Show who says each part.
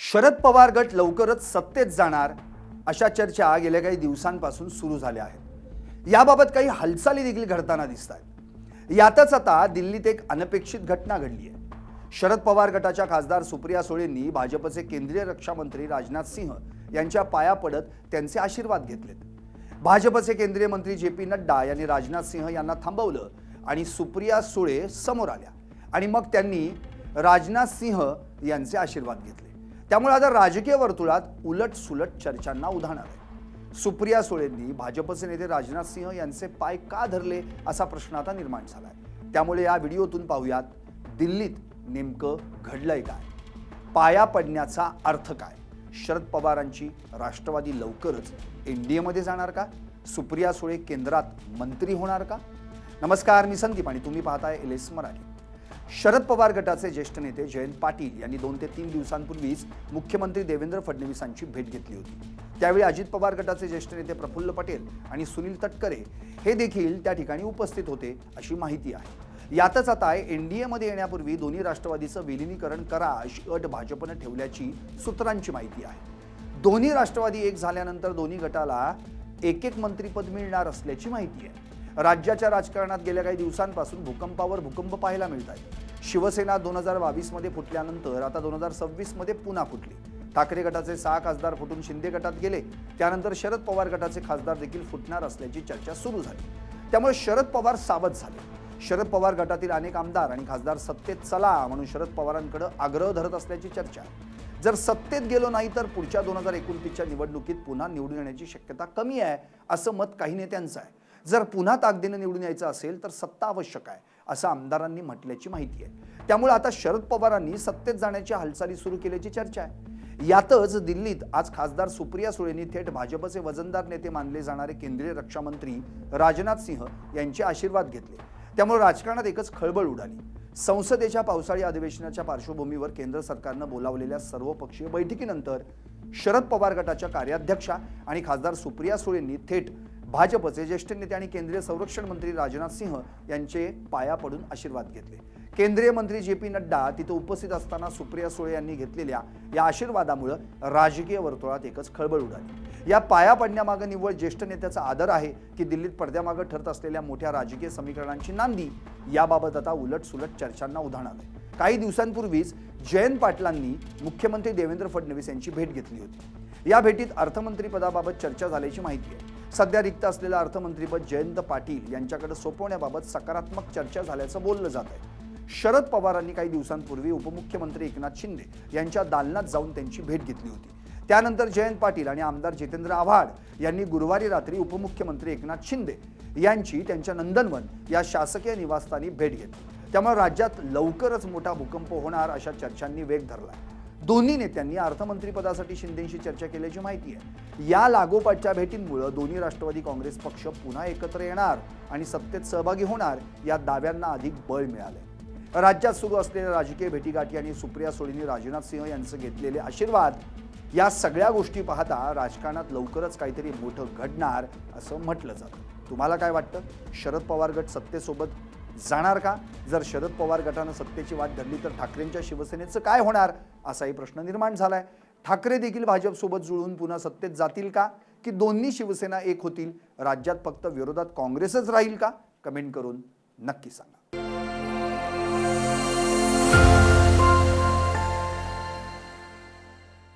Speaker 1: शरद पवार गट लवकरच सत्तेत जाणार अशा चर्चा गेल्या काही दिवसांपासून सुरू झाल्या आहेत। याबाबत काही हालचाली देखील घडताना दिसत आहेत। यातच आता दिल्लीत एक अनपेक्षित घटना घडली आहे। शरद पवार गटाच्या खासदार सुप्रिया सुळेंनी भाजपचे केंद्रीय रक्षा मंत्री राजनाथ सिंह यांच्या पाया पडत त्यांचे आशीर्वाद घेतलेत। भाजपचे केंद्रीय मंत्री जे.पी. नड्डा यांनी राजनाथ सिंह यांना थांबवलं आणि सुप्रिया सुळे समोर आल्या आणि मग त्यांनी राजनाथ सिंह यांचे आशीर्वाद घेतले। त्यामुळे आता राजकीय वर्तुळात उलट-सुलट चर्चांना उधाण आलंय। सुप्रिया सुळेंनी भाजपचे नेते राजनाथ सिंह यांचे पाय का धरले असा प्रश्न आता निर्माण झालाय। त्यामुळे या व्हिडिओतून पाहूयात दिल्लीत नेमकं घडलंय काय, पाया पडण्याचा अर्थ काय, शरद पवारांची राष्ट्रवादी लवकरच एनडीए मध्ये जाणार का, सुप्रिया सुळे केंद्रात मंत्री होणार का। नमस्कार, मी संदीप आणि तुम्ही पाहताय एलएस मराठी। शरद पवार गटाचे ज्येष्ठ नेते जयंत पाटील यांनी 2 ते 3 दिवसांपूर्वीच मुख्यमंत्री देवेंद्र फडणवीसांची भेट घेतली होती। त्यावेळी अजित पवार गटाचे ज्येष्ठ नेते प्रफुल्ल पटेल आणि सुनील तटकरे हे देखील त्या ठिकाणी उपस्थित होते अशी माहिती आहे। यातच आता एनडीए मध्ये येण्यापूर्वी दोन्ही राष्ट्रवादीचं विलीनीकरण करा अशी अट भाजपने ठेवल्याची सूत्रांची माहिती आहे। दोन्ही राष्ट्रवादी एक झाल्यानंतर दोन्ही गटाला एक मंत्रीपद मिळणार असल्याची माहिती आहे। राज्याच्या राजकारणात गेल्या काही दिवसांपासून भूकंपावर भूकंप पाहायला मिळत आहेत। शिवसेना 2022 मध्ये फुटल्यानंतर आता 2026 मध्ये पुन्हा फुटली। ठाकरे गटाचे 6 खासदार फुटून शिंदे गटात गेले। त्यानंतर शरद पवार गटाचे खासदार देखील फुटणार असल्याची चर्चा सुरू झाली। त्यामुळे शरद पवार सावध झाले। शरद पवार गटातील अनेक आमदार आणि खासदार सत्तेत चला म्हणून शरद पवारांकडे आग्रह धरत असल्याची चर्चा आहे। जर सत्तेत गेलो नाही तर पुढच्या 2029च्या निवडणुकीत पुन्हा निवडून येण्याची शक्यता कमी आहे असं मत काही नेत्यांचं आहे। जर पुन्हा ताकदीने निवडून यायचं असेल तर सत्ता आवश्यक आहे असं आमदारांनी म्हटल्याची माहिती आहे। त्यामुळे आता शरद पवारांनी सत्तेत जाण्याची हालचाली सुरू केल्याची चर्चा आहे। यातच दिल्लीत आज खासदार सुप्रिया सुळेंनी थेट भाजपचे वजनदार नेते मानले जाणारे केंद्रीय रक्षा मंत्री राजनाथ सिंह यांचे आशीर्वाद घेतले। त्यामुळे राजकारणात एकच खळबळ उडाली। संसदेच्या पावसाळी अधिवेशनाच्या पार्श्वभूमीवर केंद्र सरकारनं बोलावलेल्या सर्वपक्षीय बैठकीनंतर शरद पवार गटाच्या कार्याध्यक्षा आणि खासदार सुप्रिया सुळेंनी थेट भाजपचे ज्येष्ठ नेते आणि केंद्रीय संरक्षण मंत्री राजनाथ सिंह यांचे पाया पडून आशीर्वाद घेतले। केंद्रीय मंत्री जे.पी. नड्डा तिथे उपस्थित असताना सुप्रिया सुळे यांनी घेतलेल्या या आशीर्वादामुळे राजकीय वर्तुळात एकच खळबळ उडाली। या पाया पडण्यामागे निव्वळ ज्येष्ठ नेत्याचा आदर आहे की दिल्लीत पडद्यामागे ठरत असलेल्या मोठ्या राजकीय समीकरणांची नांदी, याबाबत आता उलट-सुलट चर्चांना उधाण आलंय। काही दिवसांपूर्वीच जयंत पाटलांनी मुख्यमंत्री देवेंद्र फडणवीस यांची भेट घेतली होती। या भेटीत अर्थमंत्री पदाबाबत चर्चा झाल्याची माहिती आहे। सध्या रिक्त असलेलं अर्थमंत्रीपद जयंत पाटील यांच्याकडे सोपवण्याबाबत सकारात्मक चर्चा झाल्याचं बोललं जात आहे। शरद पवारांनी काही दिवसांपूर्वी उपमुख्यमंत्री एकनाथ शिंदे यांच्या दालनात जाऊन त्यांची भेट घेतली होती। त्यानंतर जयंत पाटील आणि आमदार जितेंद्र आव्हाड यांनी गुरुवारी रात्री उपमुख्यमंत्री एकनाथ शिंदे यांची त्यांच्या नंदनवन या शासकीय निवासस्थानी भेट घेतली। त्यामुळे राज्यात लवकरच मोठा भूकंप होणार अशा चर्चांनी वेग धरला। दोन्ही नेत्यांनी अर्थमंत्रीपदासाठी शिंदेंशी चर्चा केल्याची माहिती आहे। या लागोपाठच्या भेटींमुळे दोन्ही राष्ट्रवादी काँग्रेस पक्ष पुन्हा एकत्र येणार आणि सत्तेत सहभागी होणार या दाव्यांना अधिक बळ मिळाले। राज्यात सुरू असलेल्या राजकीय भेटीगाठी आणि सुप्रिया सुळेंनी राजनाथ सिंह यांचे घेतलेले आशीर्वाद, या सगळ्या गोष्टी पाहता राजकारणात लवकरच काहीतरी मोठं घडणार असं म्हटलं जातं। तुम्हाला काय वाटतं? शरद पवार गट सत्तेसोबत जाणार का? जर शरद पवार गटानं सत्तेची वाट धरली तर ठाकरेंच्या शिवसेनेचं काय होणार असाही प्रश्न निर्माण झालाय। ठाकरे देखील भाजपसोबत जुळून पुन्हा सत्तेत जातील का, की दोन्ही शिवसेना एक होतील? राज्यात फक्त विरोधात काँग्रेसच राहील का? कमेंट करून नक्की सांगा।